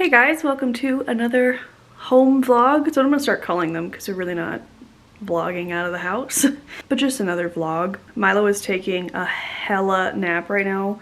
Hey guys, welcome to another home vlog. That's what I'm gonna start calling them because they're really not vlogging out of the house, but just another vlog. Milo is taking a hella nap right now.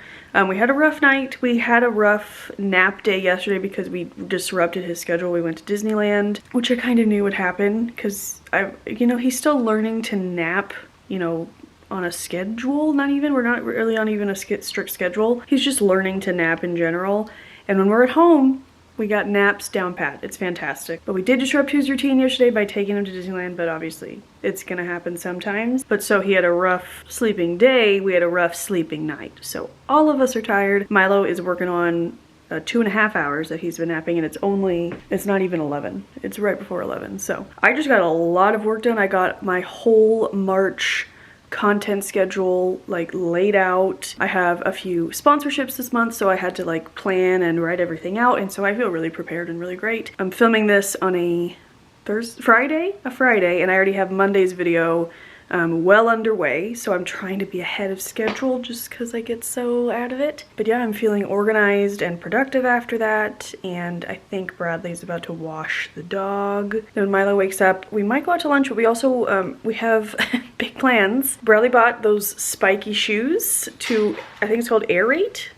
We had a rough night. We had a rough nap day yesterday because we disrupted his schedule. We went to Disneyland, which I kind of knew would happen because he's still learning to nap, on a schedule. We're not really on even a strict schedule. He's just learning to nap in general. And when we're at home, we got naps down pat. It's fantastic. But we did disrupt his routine yesterday by taking him to Disneyland, but obviously it's gonna happen sometimes. But so he had a rough sleeping day, we had a rough sleeping night. So all of us are tired. Milo is working on 2.5 hours that he's been napping, and it's not even 11. It's right before 11. So I just got a lot of work done. I got my whole March content schedule laid out. I have a few sponsorships this month, so I had to plan and write everything out, and so I feel really prepared and really great. I'm filming this on a Friday, and I already have Monday's video well underway, so I'm trying to be ahead of schedule just because I get so out of it. But yeah, I'm feeling organized and productive after that, and I think Bradley's about to wash the dog. Then when Milo wakes up, we might go out to lunch, but we also we have big plans. Bradley bought those spiky shoes to, I think it's called aerate,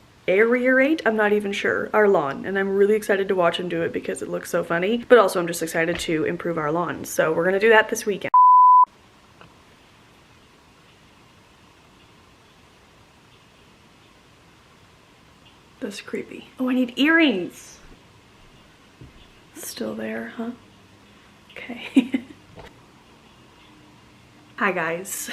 I'm not even sure, our lawn, and I'm really excited to watch him do it because it looks so funny, but also I'm just excited to improve our lawn, so we're gonna do that this weekend. That's creepy. Oh, I need earrings. Still there, huh? Okay. Hi guys.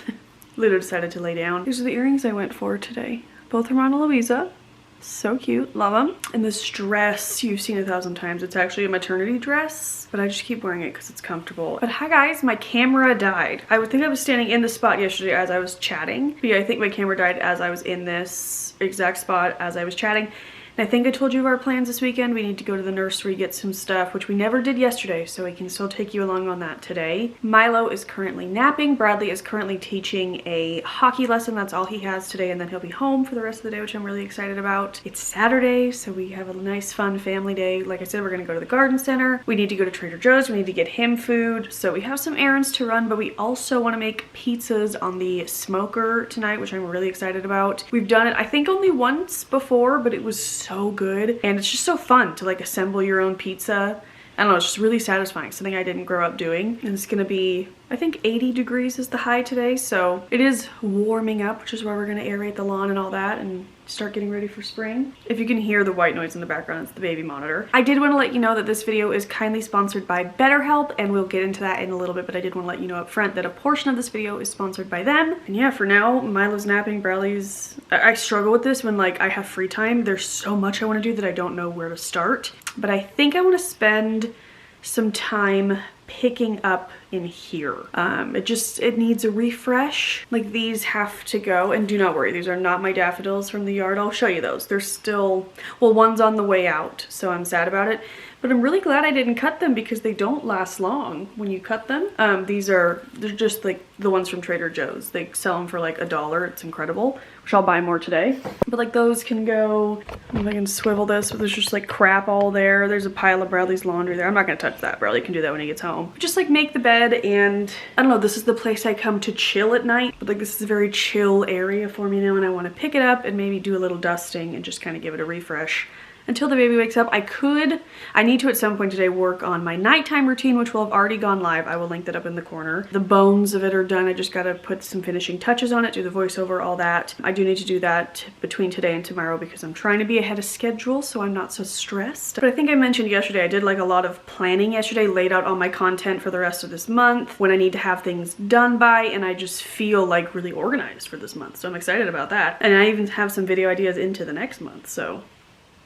Literally decided to lay down. These are the earrings I went for today. Both from Ana Luisa. So cute, love them. And this dress you've seen 1,000 times. It's actually a maternity dress, but I just keep wearing it because it's comfortable. But hi guys, my camera died. I would think I was standing in the spot yesterday as I was chatting. But yeah, I think my camera died as I was in this exact spot as I was chatting. And I think I told you of our plans this weekend. We need to go to the nursery, get some stuff, which we never did yesterday, so I can still take you along on that today. Milo is currently napping. Bradley is currently teaching a hockey lesson. That's all he has today, and then he'll be home for the rest of the day, which I'm really excited about. It's Saturday, so we have a nice, fun family day. Like I said, we're gonna go to the garden center. We need to go to Trader Joe's. We need to get him food. So we have some errands to run, but we also wanna make pizzas on the smoker tonight, which I'm really excited about. We've done it, I think, only once before, but it was so good, and it's just so fun to assemble your own pizza. I don't know, it's just really satisfying, something I didn't grow up doing. And it's gonna be, I think 80 degrees is the high today, so it is warming up, which is why we're gonna aerate the lawn and all that and start getting ready for spring. If you can hear the white noise in the background, it's the baby monitor. I did want to let you know that this video is kindly sponsored by BetterHelp, and we'll get into that in a little bit, but I did want to let you know up front that a portion of this video is sponsored by them. And yeah, for now, Milo's napping, Bradley's... I struggle with this when I have free time. There's so much I want to do that I don't know where to start, but I think I want to spend some time picking up in here. It needs a refresh. These have to go, and do not worry, these are not my daffodils from the yard. I'll show you those. They're still, well, one's on the way out, so I'm sad about it, but I'm really glad I didn't cut them because they don't last long when you cut them. They're just the ones from Trader Joe's. They sell them for $1. It's incredible, which I'll buy more today. But those can go, if I can swivel this, but there's just crap all there. There's a pile of Bradley's laundry there. I'm not gonna touch that. Bradley can do that when he gets home. Just make the bed, and I don't know, this is the place I come to chill at night, but this is a very chill area for me now, and I want to pick it up and maybe do a little dusting and just kind of give it a refresh until the baby wakes up. I need to at some point today work on my nighttime routine, which will have already gone live. I will link that up in the corner. The bones of it are done. I just gotta put some finishing touches on it, do the voiceover, all that. I do need to do that between today and tomorrow because I'm trying to be ahead of schedule so I'm not so stressed. But I think I mentioned yesterday, I did a lot of planning yesterday, laid out all my content for the rest of this month, when I need to have things done by, and I just feel really organized for this month. So I'm excited about that. And I even have some video ideas into the next month, so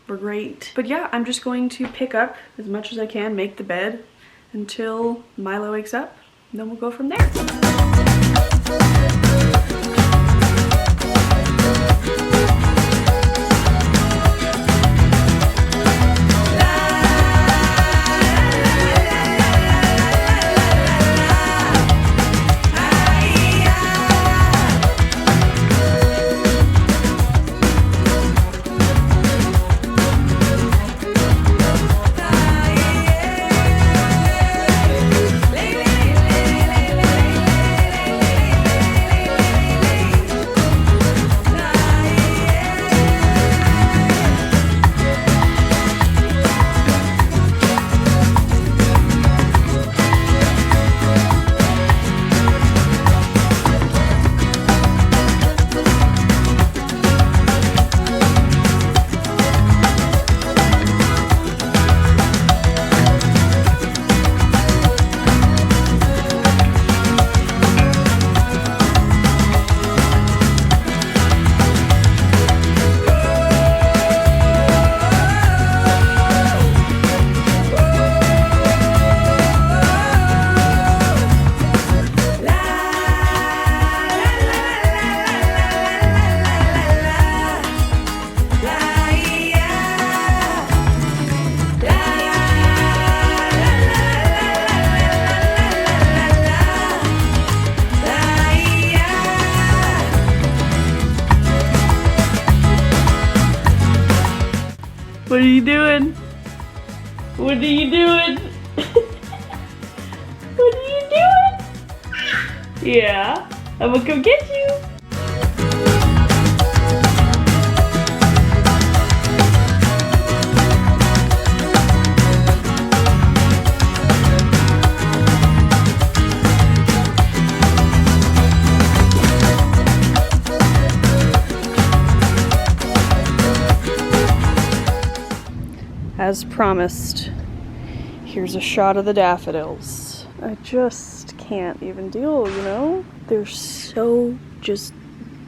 we're great. But yeah, I'm just going to pick up as much as I can, make the bed until Milo wakes up, and then we'll go from there. you doing? What are you doing? What are you doing? Yeah, I'm gonna come get you. As promised, here's a shot of the daffodils. I just can't even deal, you know? They're so just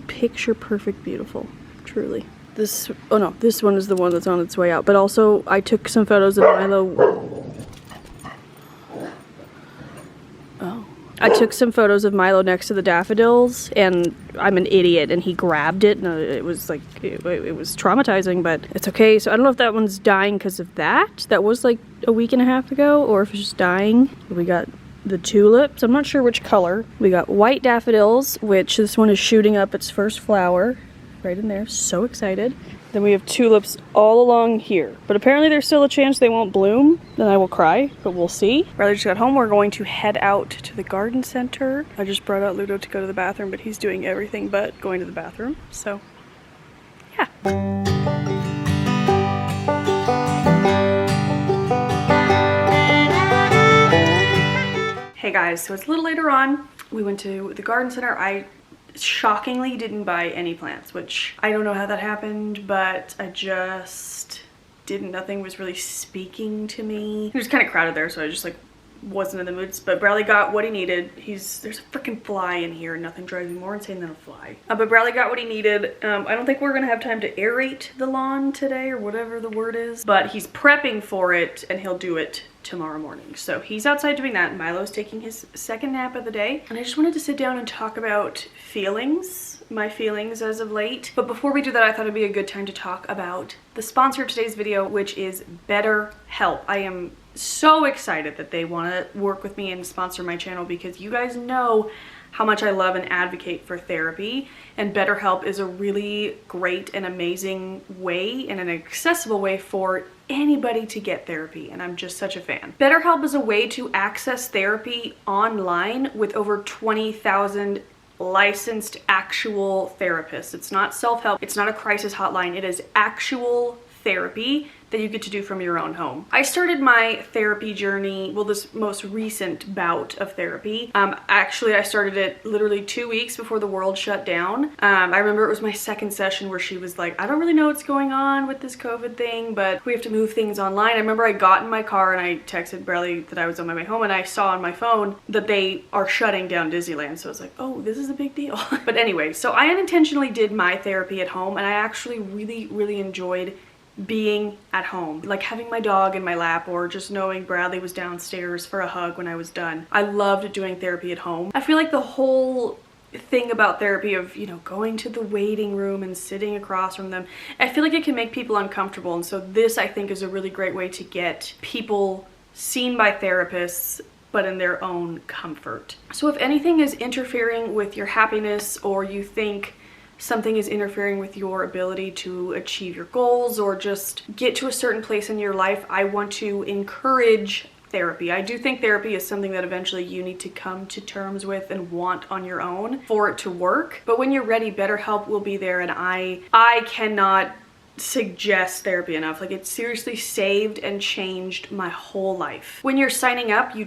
picture perfect beautiful, truly. This one is the one that's on its way out, but also I took some photos of Milo. I took some photos of Milo next to the daffodils, and I'm an idiot, and he grabbed it, and it was like, it was traumatizing, but it's okay. So I don't know if that one's dying because of that. That was like a week and a half ago, or if it's just dying. We got the tulips. I'm not sure which color. We got white daffodils, which this one is shooting up its first flower right in there. So excited. Then we have tulips all along here. But apparently there's still a chance they won't bloom. Then I will cry, but we'll see. Riley just got home. We're going to head out to the garden center. I just brought out Ludo to go to the bathroom, but he's doing everything but going to the bathroom. So, yeah. Hey guys, so it's a little later on. We went to the garden center. I shockingly didn't buy any plants, which I don't know how that happened, but I just didn't. Nothing was really speaking to me. It was kind of crowded there, so I just like wasn't in the mood. But Bradley got what he needed. There's a freaking fly in here, and nothing drives me more insane than a fly. But Bradley got what he needed. I don't think we're gonna have time to aerate the lawn today, or whatever the word is, but he's prepping for it, and he'll do it tomorrow morning. So he's outside doing that. Milo's taking his second nap of the day, and I just wanted to sit down and talk about feelings, my feelings as of late. But before we do that, I thought it'd be a good time to talk about the sponsor of today's video, which is BetterHelp. I am so excited that they want to work with me and sponsor my channel, because you guys know how much I love and advocate for therapy, and BetterHelp is a really great and amazing way and an accessible way for anybody to get therapy, and I'm just such a fan. BetterHelp is a way to access therapy online with over 20,000 licensed actual therapists. It's not self-help, it's not a crisis hotline, it is actual therapy that you get to do from your own home. I started my therapy journey, well, this most recent bout of therapy. Actually, I started it literally 2 weeks before the world shut down. I remember it was my second session where she was like, I don't really know what's going on with this COVID thing, but we have to move things online. I remember I got in my car and I texted Bradley that I was on my way home, and I saw on my phone that they are shutting down Disneyland. So I was like, oh, this is a big deal. But anyway, so I unintentionally did my therapy at home, and I actually really enjoyed being at home, like having my dog in my lap, or just knowing Bradley was downstairs for a hug when I was done. I loved doing therapy at home. I feel like the whole thing about therapy of, you know, going to the waiting room and sitting across from them, I feel like it can make people uncomfortable, and so this, I think, is a really great way to get people seen by therapists, but in their own comfort. So if anything is interfering with your happiness, or you think something is interfering with your ability to achieve your goals or just get to a certain place in your life, I want to encourage therapy. I do think therapy is something that eventually you need to come to terms with and want on your own for it to work. But when you're ready, BetterHelp will be there, and I cannot suggest therapy enough. Like, it seriously saved and changed my whole life. When you're signing up, you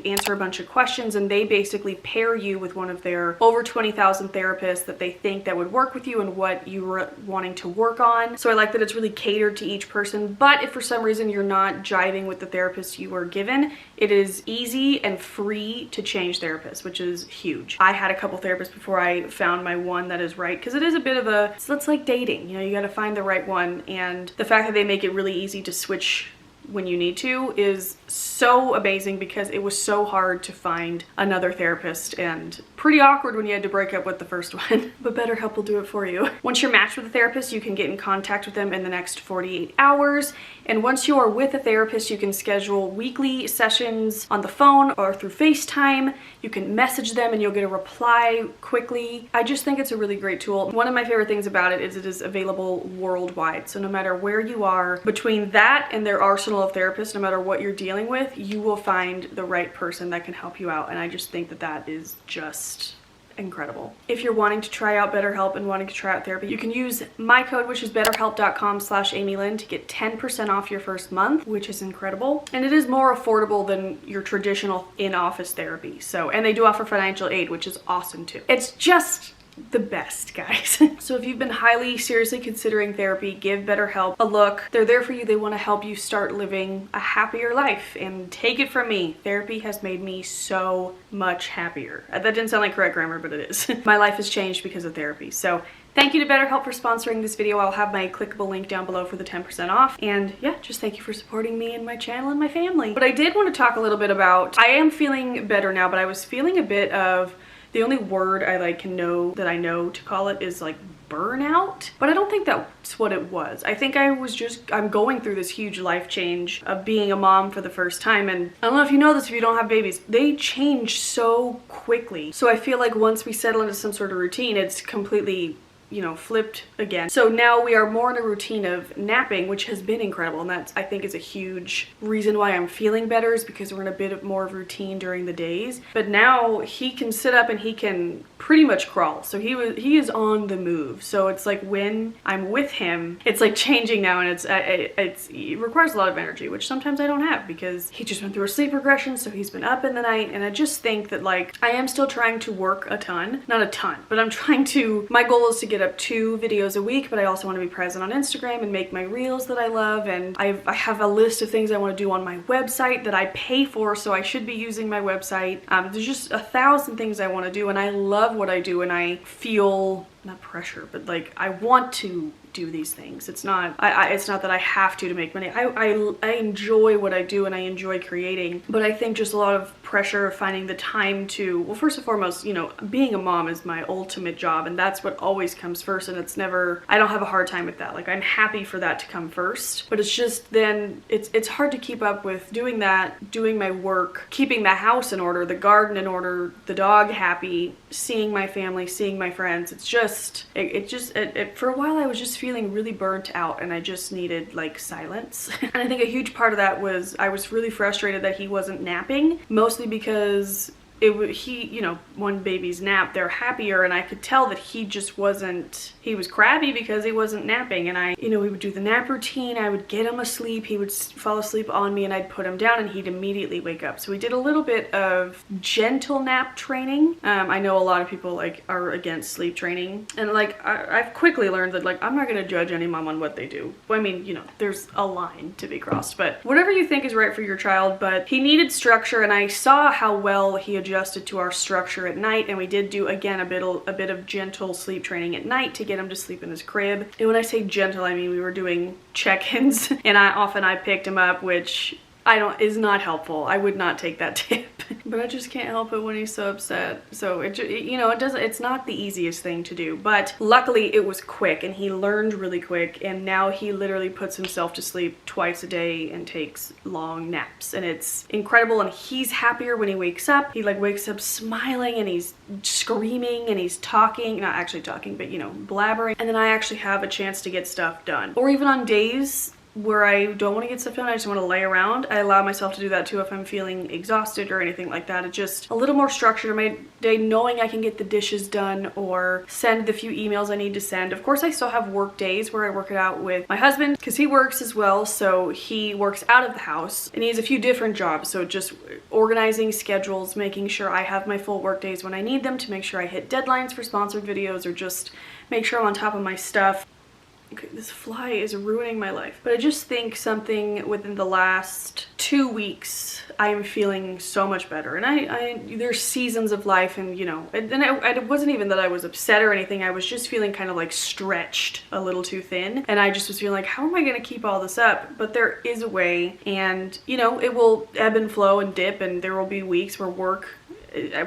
answer a bunch of questions, and they basically pair you with one of their over 20,000 therapists that they think that would work with you and what you were wanting to work on. So I like that it's really catered to each person. But if for some reason you're not jiving with the therapist you were given, it is easy and free to change therapists, which is huge. I had a couple therapists before I found my one that is right, because it is a bit of a, it's like dating, you know, you got to find the right one, and the fact that they make it really easy to switch when you need to is so amazing, because it was so hard to find another therapist and pretty awkward when you had to break up with the first one, but BetterHelp will do it for you. Once you're matched with a therapist, you can get in contact with them in the next 48 hours. And once you are with a therapist, you can schedule weekly sessions on the phone or through FaceTime. You can message them and you'll get a reply quickly. I just think it's a really great tool. One of my favorite things about it is available worldwide. So no matter where you are, between that and their arsenal of therapists, no matter what you're dealing with, you will find the right person that can help you out. And I just think that that is just incredible. If you're wanting to try out BetterHelp and wanting to try out therapy, you can use my code, which is betterhelp.com/AmyLynn, to get 10% off your first month, which is incredible. And it is more affordable than your traditional in-office therapy. So, and they do offer financial aid, which is awesome too. It's just the best, guys. So if you've been highly seriously considering therapy, give BetterHelp a look. They're there for you. They want to help you start living a happier life. And take it from me, therapy has made me so much happier. That didn't sound like correct grammar, but it is. My life has changed because of therapy. So thank you to BetterHelp for sponsoring this video. I'll have my clickable link down below for the 10% off. And yeah, just thank you for supporting me and my channel and my family. But I did want to talk a little bit about, I am feeling better now, but I was feeling a bit of, the only word I can know that I know to call it is like burnout, but I don't think that's what it was. I think I'm going through this huge life change of being a mom for the first time. And I don't know if you know this, if you don't have babies, they change so quickly. So I feel like once we settle into some sort of routine, it's completely, you know, flipped again. So now we are more in a routine of napping, which has been incredible. And that's, I think, is a huge reason why I'm feeling better, is because we're in a bit of more of routine during the days. But now he can sit up and he can pretty much crawl. So he is on the move. So it's like when I'm with him, it's like changing now, and it requires a lot of energy, which sometimes I don't have because he just went through a sleep regression. So he's been up in the night, and I just think that like I am still trying to work a ton, not a ton, but I'm trying to, my goal is to get up 2 videos a week, but I also want to be present on Instagram and make my reels that I love. And I have a list of things I want to do on my website that I pay for, so I should be using my website. There's just 1,000 things I want to do, and I love what I do, and I feel not pressure, but like I want to do these things. It's not it's not that I have to make money. I enjoy what I do and I enjoy creating, but I think just a lot of pressure of finding the time to, well, first and foremost, you know, being a mom is my ultimate job, and that's what always comes first. And it's never, I don't have a hard time with that. Like I'm happy for that to come first, but it's just then it's hard to keep up with doing that, doing my work, keeping the house in order, the garden in order, the dog happy, seeing my family, seeing my friends. It's just for a while I was just feeling really burnt out, and I just needed like silence. And I think a huge part of that was I was really frustrated that he wasn't napping, mostly because you know, when babies nap, they're happier, and I could tell that he just wasn't, he was crabby because he wasn't napping. And you know, we would do the nap routine, I would get him asleep, he would fall asleep on me, and I'd put him down and he'd immediately wake up. So we did a little bit of gentle nap training. I know a lot of people like are against sleep training, and like I've quickly learned that like I'm not gonna judge any mom on what they do. Well, I mean, you know, there's a line to be crossed, but whatever you think is right for your child. But he needed structure, and I saw how well he adjusted to our structure at night. And we did do, again, a bit of gentle sleep training at night to get him to sleep in his crib. And when I say gentle, I mean we were doing check-ins, and I picked him up, which is not helpful. I would not take that tip. But I just can't help it when he's so upset. So it's not the easiest thing to do, but luckily it was quick, and he learned really quick, and now he literally puts himself to sleep twice a day and takes long naps, and it's incredible. And he's happier when he wakes up. He like wakes up smiling, and he's screaming, and he's talking, not actually talking, but you know, blabbering. And then I actually have a chance to get stuff done. Or even on days where I don't want to get stuff done, I just want to lay around, I allow myself to do that too if I'm feeling exhausted or anything like that. It's just a little more structure to my day, knowing I can get the dishes done or send the few emails I need to send. Of course, I still have work days where I work it out with my husband, because he works as well, so he works out of the house, and he has a few different jobs. So just organizing schedules, making sure I have my full work days when I need them, to make sure I hit deadlines for sponsored videos, or just make sure I'm on top of my stuff. Okay, this fly is ruining my life. But I just think something within the last 2 weeks, I am feeling so much better. And there's seasons of life, and you know, and it wasn't even that I was upset or anything. I was just feeling kind of like stretched a little too thin. And I just was feeling like, how am I gonna keep all this up? But there is a way, and you know, it will ebb and flow and dip, and there will be weeks where work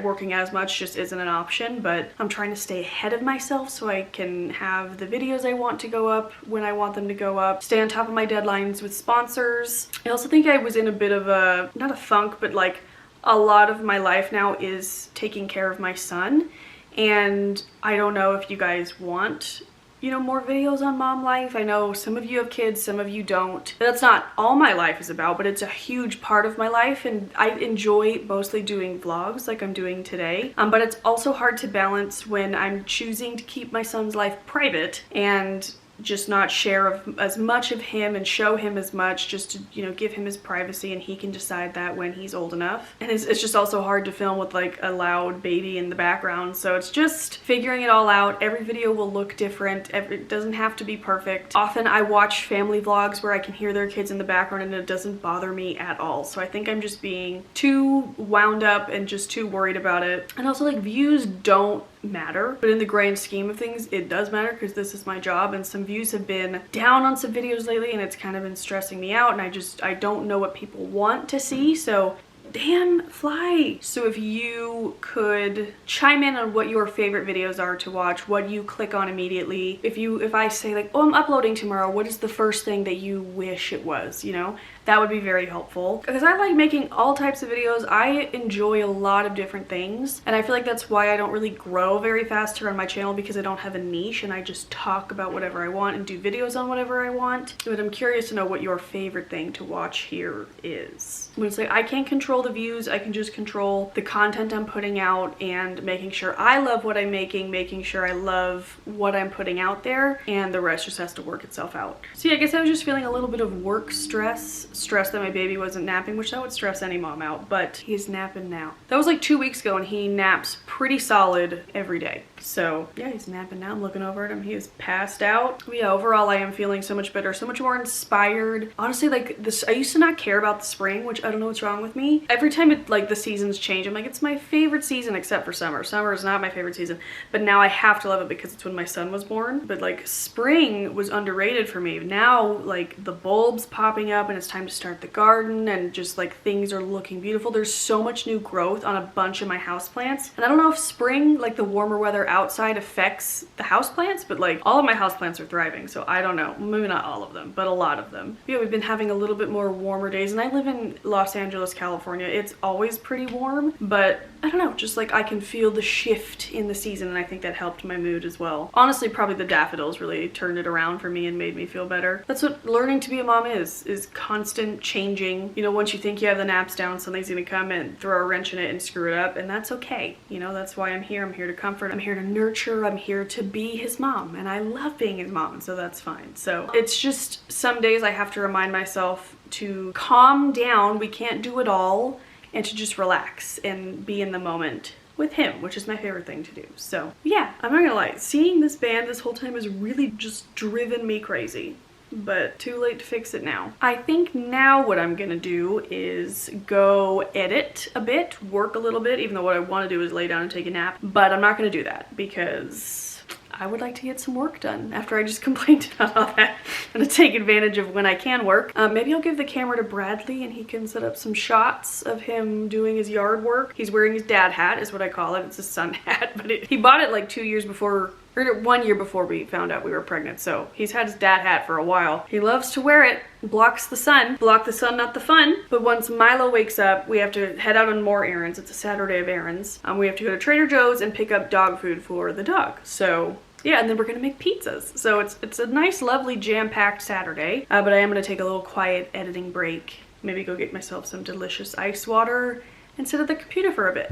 working as much just isn't an option, but I'm trying to stay ahead of myself so I can have the videos I want to go up when I want them to go up, stay on top of my deadlines with sponsors. I also think I was in a bit of a, not a funk, but like a lot of my life now is taking care of my son, and I don't know if you guys want, you know, more videos on mom life. I know some of you have kids, some of you don't. That's not all my life is about, but it's a huge part of my life, and I enjoy mostly doing vlogs like I'm doing today. But it's also hard to balance when I'm choosing to keep my son's life private and just not share as much of him and show him as much, just to, you know, give him his privacy, and he can decide that when he's old enough. And it's just also hard to film with like a loud baby in the background, so it's just figuring it all out. Every video will look different. It doesn't have to be perfect. Often I watch family vlogs where I can hear their kids in the background and it doesn't bother me at all, so I think I'm just being too wound up and just too worried about it. And also, like, views don't matter, but in the grand scheme of things it does matter, because this is my job, and some views have been down on some videos lately and it's kind of been stressing me out, and I don't know what people want to see. So damn fly. So if you could chime in on what your favorite videos are to watch, what you click on immediately. If I say like, oh, I'm uploading tomorrow, what is the first thing that you wish it was, you know? That would be very helpful, because I like making all types of videos. I enjoy a lot of different things, and I feel like that's why I don't really grow very fast here on my channel, because I don't have a niche and I just talk about whatever I want and do videos on whatever I want. But I'm curious to know what your favorite thing to watch here is. When it's like, I can't control the views, I can just control the content I'm putting out and making sure I love what I'm making sure I love what I'm putting out there, and the rest just has to work itself out. So yeah, I guess I was just feeling a little bit of work stress that my baby wasn't napping, which that would stress any mom out, but he's napping now. That was like 2 weeks ago, and he naps pretty solid every day. So yeah, he's napping now. I'm looking over at him. He is passed out. But yeah, overall I am feeling so much better, so much more inspired. Honestly, like this, I used to not care about the spring, which I don't know what's wrong with me. Every time it, like, the seasons change, I'm like, it's my favorite season except for summer. Summer is not my favorite season, but now I have to love it because it's when my son was born. But like, spring was underrated for me. Now, like, the bulbs popping up and it's time to start the garden, and just like things are looking beautiful. There's so much new growth on a bunch of my houseplants, and I don't know if spring, like the warmer weather outside, affects the houseplants, but like all of my houseplants are thriving, so I don't know. Maybe not all of them, but a lot of them. Yeah, we've been having a little bit more warmer days, and I live in Los Angeles, California. It's always pretty warm, but I don't know, just like I can feel the shift in the season, and I think that helped my mood as well. Honestly, probably the daffodils really turned it around for me and made me feel better. That's what learning to be a mom is constant changing. You know, once you think you have the naps down, something's gonna come and throw a wrench in it and screw it up, and that's okay. You know, that's why I'm here. I'm here to comfort, I'm here to nurture, I'm here to be his mom, and I love being his mom, so that's fine. So it's just some days I have to remind myself to calm down, we can't do it all, and to just relax and be in the moment with him, which is my favorite thing to do. So yeah, I'm not gonna lie, seeing this band this whole time has really just driven me crazy, but too late to fix it now. I think now what I'm gonna do is go edit a bit, work a little bit, even though what I want to do is lay down and take a nap, but I'm not gonna do that because I would like to get some work done after I just complained about all that. I'm gonna take advantage of when I can work. Maybe I'll give the camera to Bradley and he can set up some shots of him doing his yard work. He's wearing his dad hat, is what I call it. It's his sun hat, but he bought it like 2 years before, or 1 year before we found out we were pregnant, so he's had his dad hat for a while. He loves to wear it, blocks the sun. Block the sun, not the fun. But once Milo wakes up, we have to head out on more errands. It's a Saturday of errands. We have to go to Trader Joe's and pick up dog food for the dog. So yeah, and then we're gonna make pizzas. So it's a nice, lovely, jam-packed Saturday, but I am gonna take a little quiet editing break. Maybe go get myself some delicious ice water and sit at the computer for a bit.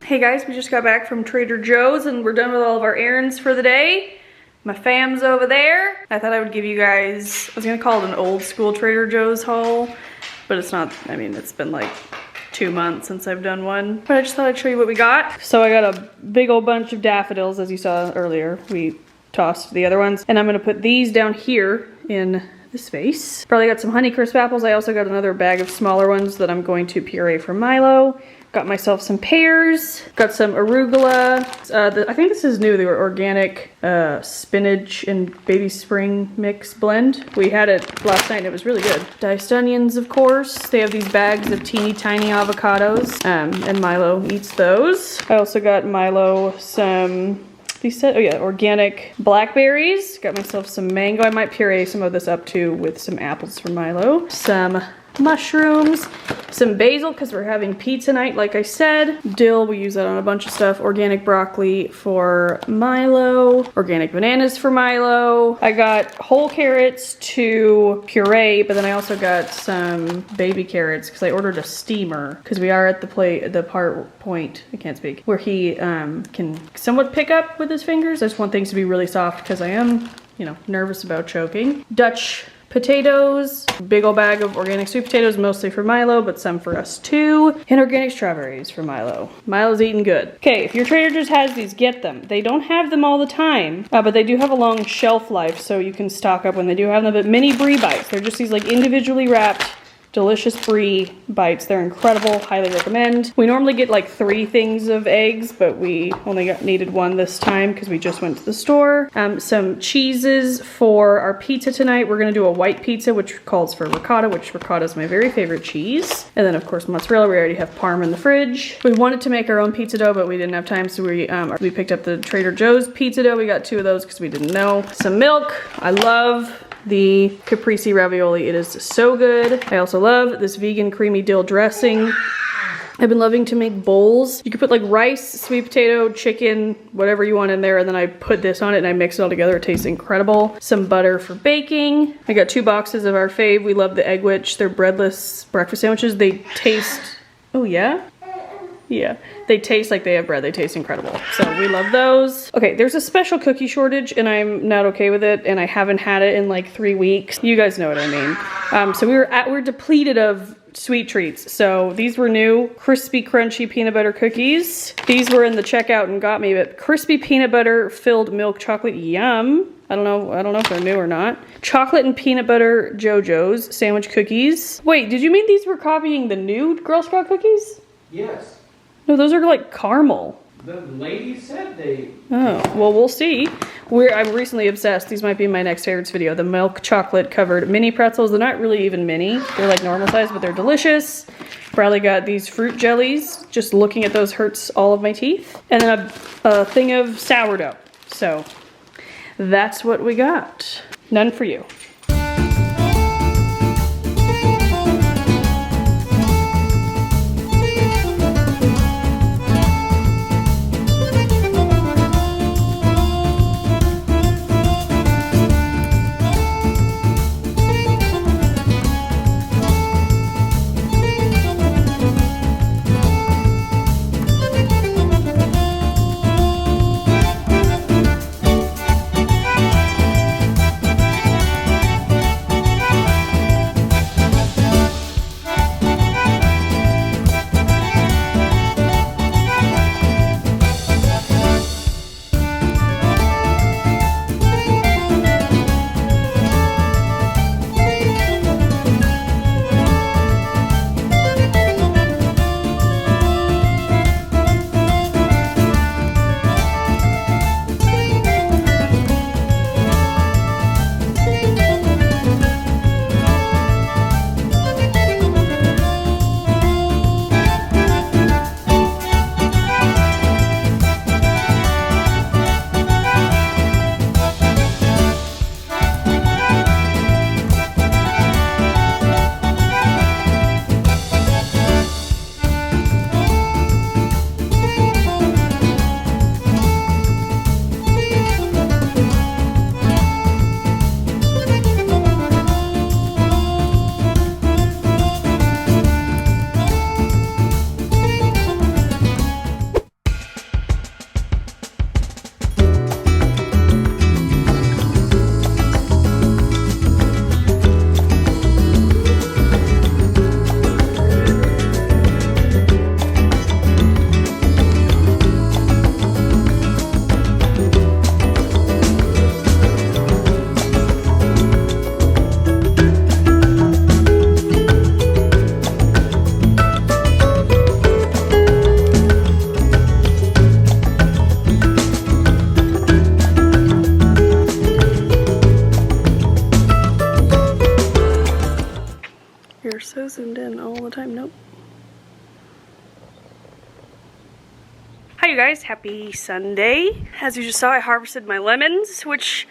Hey guys, we just got back from Trader Joe's and we're done with all of our errands for the day. My fam's over there. I thought I would give you guys, I was gonna call it an old school Trader Joe's haul, but it's not. I mean, it's been like 2 months since I've done one, but I just thought I'd show you what we got. So I got a big old bunch of daffodils, as you saw earlier. We tossed the other ones, and I'm gonna put these down here in this vase. Probably got some Honeycrisp apples. I also got another bag of smaller ones that I'm going to puree for Milo. Got myself some pears, got some arugula. I think this is new, the organic spinach and baby spring mix blend. We had it last night and it was really good. Diced onions, of course. They have these bags of teeny tiny avocados, and Milo eats those. I also got Milo some, organic blackberries. Got myself some mango. I might puree some of this up too with some apples for Milo. Some mushrooms, some basil because we're having pizza night, like I said. Dill, we use that on a bunch of stuff. Organic broccoli for Milo. Organic bananas for Milo. I got whole carrots to puree, but then I also got some baby carrots because I ordered a steamer because we are at the point, I can't speak, where he can somewhat pick up with his fingers. I just want things to be really soft because I am, nervous about choking. Dutch potatoes, big old bag of organic sweet potatoes, mostly for Milo, but some for us too. And organic strawberries for Milo. Milo's eating good. Okay, if your Trader Joe's has these, get them. They don't have them all the time, but they do have a long shelf life, so you can stock up when they do have them. But mini brie bites, they're just these like individually wrapped delicious brie bites. They're incredible, highly recommend. We normally get like 3 things of eggs, but we only needed 1 this time because we just went to the store. Some cheeses for our pizza tonight. We're gonna do a white pizza, which calls for ricotta, which ricotta is my very favorite cheese. And then of course mozzarella. We already have parm in the fridge. We wanted to make our own pizza dough, but we didn't have time, so we picked up the Trader Joe's pizza dough. We got 2 of those because we didn't know. Some milk. I love the caprese ravioli. It is so good. I also love this vegan creamy dill dressing. I've been loving to make bowls. You can put like rice, sweet potato, chicken, whatever you want in there, and then I put this on it and I mix it all together. It tastes incredible. Some butter for baking. I got 2 boxes of our fave. We love the Egg Witch. They're breadless breakfast sandwiches. They taste, oh yeah? Yeah, they taste like they have bread. They taste incredible. So we love those. Okay, there's a special cookie shortage and I'm not okay with it, and I haven't had it in like 3 weeks. You guys know what I mean. So we're depleted of sweet treats. So these were new, crispy, crunchy peanut butter cookies. These were in the checkout and got me, but crispy peanut butter filled milk chocolate, yum. I don't know if they're new or not. Chocolate and peanut butter JoJo's sandwich cookies. Wait, did you mean these were copying the new Girl Scout cookies? Yes. No, those are like caramel. The lady said they... Oh, well, we'll see. I'm recently obsessed. These might be my next favorites video. The milk chocolate covered mini pretzels. They're not really even mini. They're like normal size, but they're delicious. Bradley got these fruit jellies. Just looking at those hurts all of my teeth. And then a thing of sourdough. So that's what we got. None for you. They're so zoomed in all the time. Nope. Hi you guys, happy Sunday. As you just saw, I harvested my lemons, which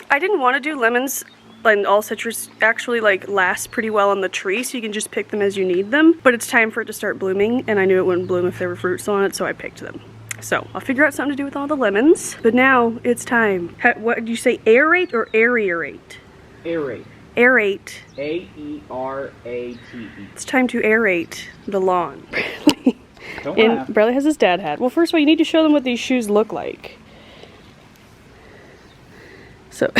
I didn't want to do. Lemons and all citrus actually like last pretty well on the tree, so you can just pick them as you need them. But it's time for it to start blooming, and I knew it wouldn't bloom if there were fruits on it, so I picked them. So I'll figure out something to do with all the lemons. But now it's time. What did you say, aerate or aerate? Aerate. Aerate. A-E-R-A-T-E. It's time to aerate the lawn. Don't And laugh. Bradley has his dad hat. Well, first of all, you need to show them what these shoes look like. So,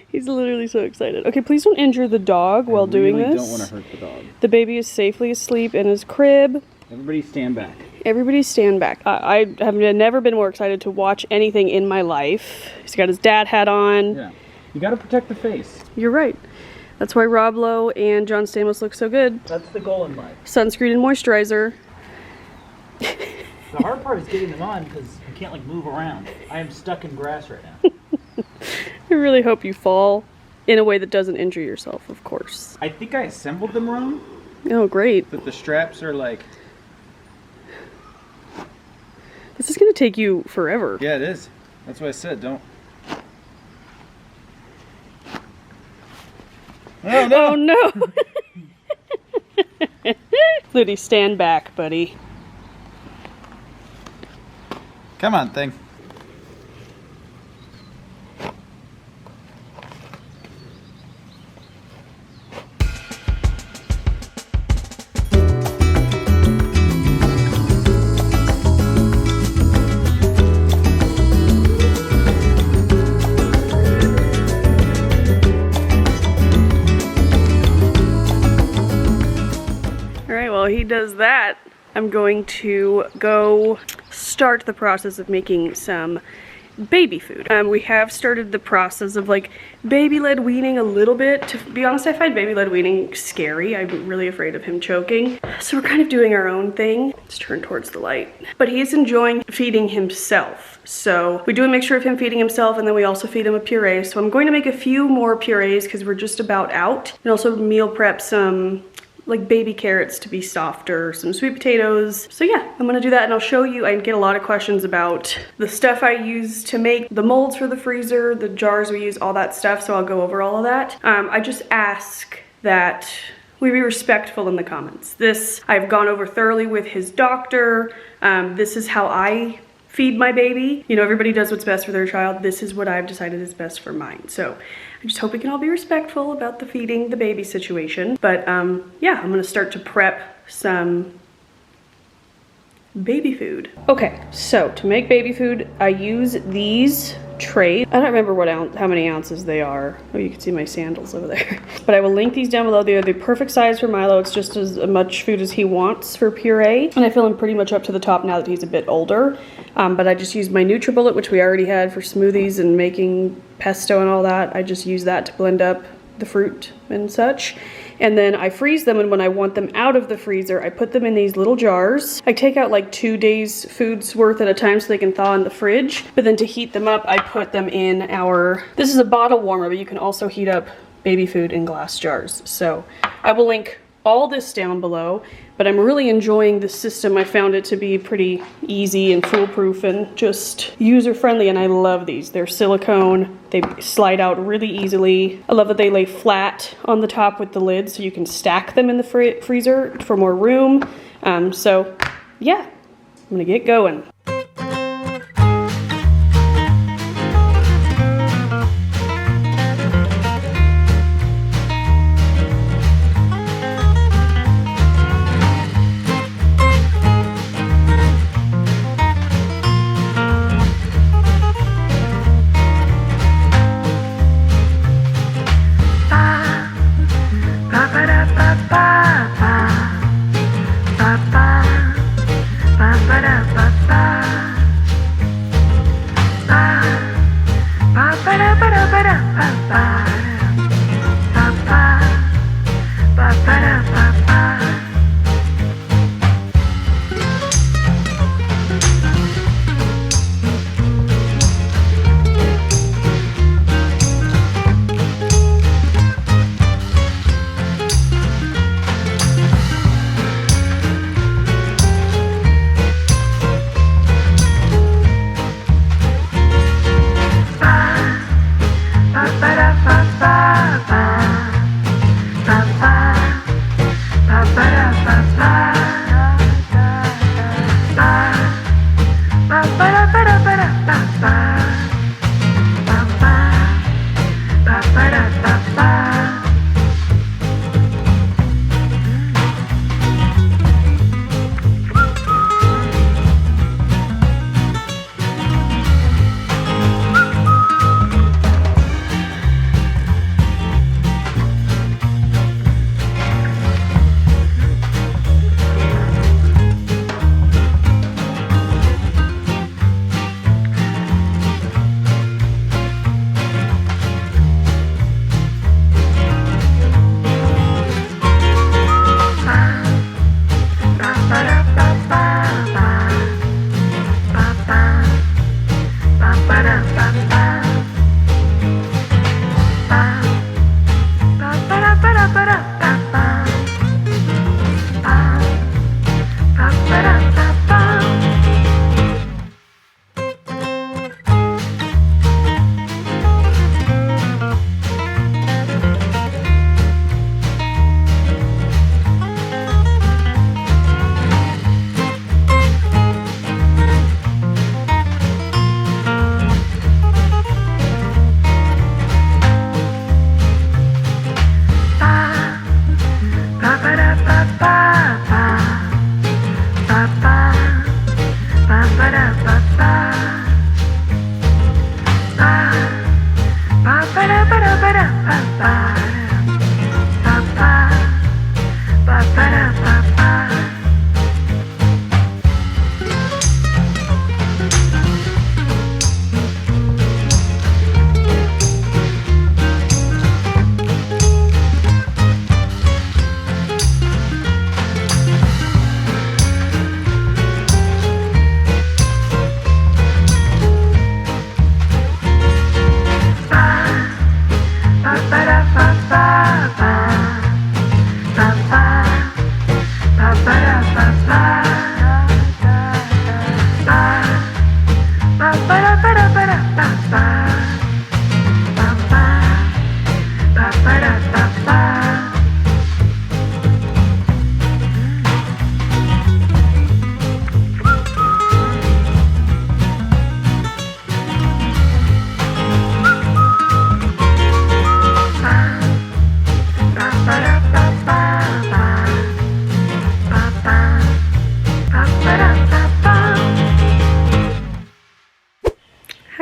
he's literally so excited. Okay, please don't injure the dog while doing this. I don't want to hurt the dog. The baby is safely asleep in his crib. Everybody stand back. Everybody stand back. I have never been more excited to watch anything in my life. He's got his dad hat on. Yeah. You got to protect the face. You're right. That's why Rob Lowe and John Stamos look so good. That's the goal in life. Sunscreen and moisturizer. The hard part is getting them on because you can't like move around. I am stuck in grass right now. I really hope you fall in a way that doesn't injure yourself, of course. I think I assembled them wrong, Oh, great. but the straps are like... This is going to take you forever. Yeah, it is. That's what I said, don't... Oh, no! Oh, no. Liddy, stand back, buddy. Come on, thing. While he does that, I'm going to go start the process of making some baby food. We have started the process of like baby-led weaning a little bit. To be honest, I find baby-led weaning scary. I'm really afraid of him choking. So we're kind of doing our own thing. Let's turn towards the light. But he is enjoying feeding himself. So we do a mixture of him feeding himself, and then we also feed him a puree. So I'm going to make a few more purees because we're just about out. And also meal prep some like baby carrots to be softer, some sweet potatoes. So yeah, I'm gonna do that, and I'll show you. I get a lot of questions about the stuff I use to make the molds for the freezer, the jars we use, all that stuff, so I'll go over all of that. I just ask that we be respectful in the comments. This I've gone over thoroughly with his doctor. This is how I feed my baby. You know, everybody does what's best for their child. This is what I've decided is best for mine. So I just hope we can all be respectful about the feeding the baby situation. But yeah, I'm gonna start to prep some baby food. Okay, so to make baby food, I use these trays. I don't remember how many ounces they are. Oh, you can see my sandals over there. But I will link these down below. They are the perfect size for Milo. It's just as much food as he wants for puree. And I fill him pretty much up to the top now that he's a bit older. But I just used my NutriBullet, which we already had for smoothies and making pesto and all that. I just use that to blend up the fruit and such. And then I freeze them, and when I want them out of the freezer, I put them in these little jars. I take out like 2 days food's worth at a time so they can thaw in the fridge. But then to heat them up, I put them in this is a bottle warmer, but you can also heat up baby food in glass jars. So I will link all this down below, but I'm really enjoying this system. I found it to be pretty easy and foolproof and just user-friendly, and I love these. They're silicone, they slide out really easily. I love that they lay flat on the top with the lid so you can stack them in the freezer for more room. So yeah, I'm gonna get going.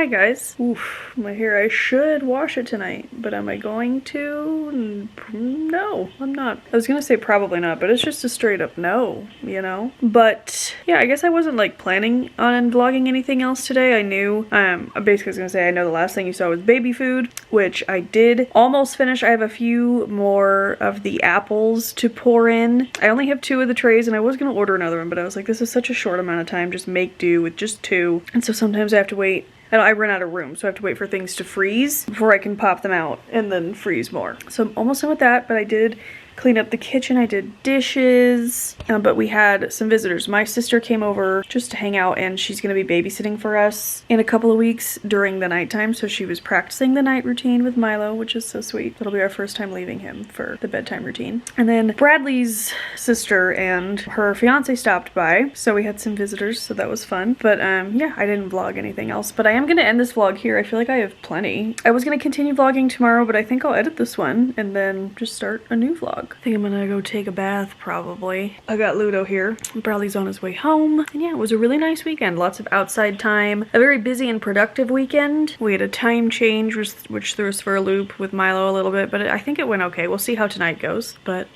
Hi guys. Oof, my hair. I should wash it tonight, but am I going to? No, I'm not. I was gonna say probably not, but it's just a straight up no, you know? But yeah, I guess I wasn't like planning on vlogging anything else today. I knew, I basically was gonna say, I know the last thing you saw was baby food, which I did almost finish. I have a few more of the apples to pour in. I only have 2 of the trays and I was gonna order another one, but I was like, this is such a short amount of time, just make do with just 2. And so sometimes I have to wait. I run out of room, so I have to wait for things to freeze before I can pop them out and then freeze more. So I'm almost done with that, but I did clean up the kitchen. I did dishes, but we had some visitors. My sister came over just to hang out, and she's going to be babysitting for us in a couple of weeks during the nighttime. So she was practicing the night routine with Milo, which is so sweet. It'll be our first time leaving him for the bedtime routine. And then Bradley's sister and her fiance stopped by, so we had some visitors, so that was fun. But yeah, I didn't vlog anything else, but I am going to end this vlog here. I feel like I have plenty. I was going to continue vlogging tomorrow, but I think I'll edit this one and then just start a new vlog. I think I'm gonna go take a bath probably. I got Ludo here. Bradley's on his way home. And yeah, it was a really nice weekend. Lots of outside time. A very busy and productive weekend. We had a time change which threw us for a loop with Milo a little bit, but I think it went okay. We'll see how tonight goes. But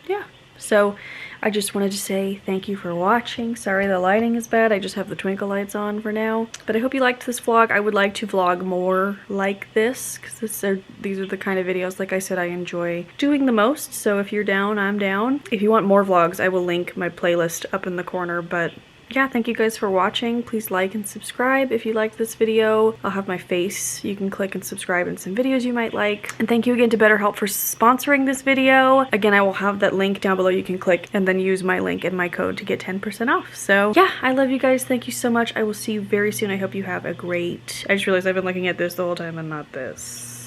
yeah. So I just wanted to say thank you for watching. Sorry the lighting is bad. I just have the twinkle lights on for now. But I hope you liked this vlog. I would like to vlog more like this because these are the kind of videos, like I said, I enjoy doing the most. So if you're down, I'm down. If you want more vlogs, I will link my playlist up in the corner. But yeah, thank you guys for watching. Please like and subscribe if you liked this video. I'll have my face. You can click and subscribe in some videos you might like. And thank you again to BetterHelp for sponsoring this video. Again, I will have that link down below. You can click and then use my link and my code to get 10% off. So yeah, I love you guys. Thank you so much. I will see you very soon. I hope you have a great... I just realized I've been looking at this the whole time and not this.